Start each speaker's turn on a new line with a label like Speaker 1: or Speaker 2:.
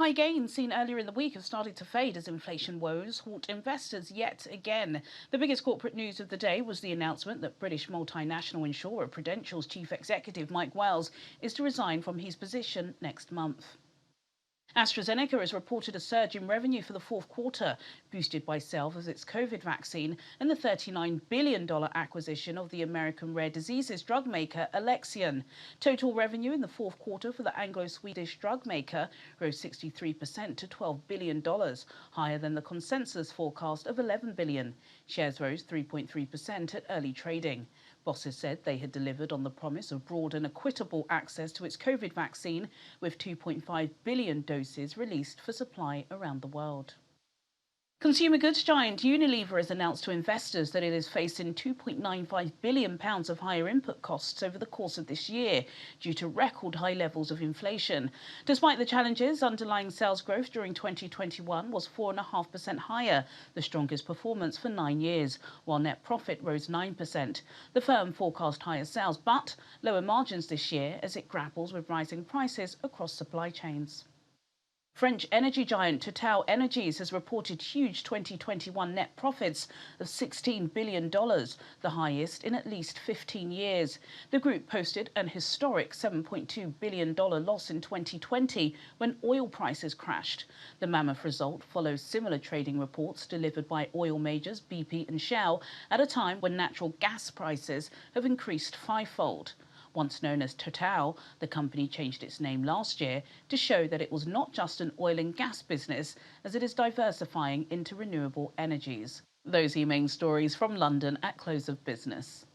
Speaker 1: High gains seen earlier in the week have started to fade as inflation woes halt investors yet again. The biggest corporate news of the day was the announcement that British multinational insurer Prudential's chief executive Mike Wells is to resign from his position next month. Astrazeneca has reported a surge in revenue for the fourth quarter, boosted by sales of its COVID vaccine and the $39 billion acquisition of the American rare diseases drug maker Alexion. Total revenue in the fourth quarter for the Anglo-Swedish drug maker rose 63% to $12 billion, higher than the consensus forecast of $11 billion. Shares rose 3.3% at early trading. Bosses said they had delivered on the promise of broad and equitable access to its COVID vaccine, with 2.5 billion doses released for supply around the world. Consumer goods giant Unilever has announced to investors that it is facing £2.95 billion of higher input costs over the course of this year due to record high levels of inflation. Despite the challenges, underlying sales growth during 2021 was 4.5% higher, the strongest performance for 9 years, while net profit rose 9%. The firm forecast higher sales but lower margins this year as it grapples with rising prices across supply chains. French energy giant Total Energies has reported huge 2021 net profits of $16 billion, the highest in at least 15 years. The group posted an historic $7.2 billion loss in 2020 when oil prices crashed. The mammoth result follows similar trading reports delivered by oil majors BP and Shell at a time when natural gas prices have increased fivefold. Once known as Total, the company changed its name last year to show that it was not just an oil and gas business, as it is diversifying into renewable energies. Those are your main stories from London at close of business.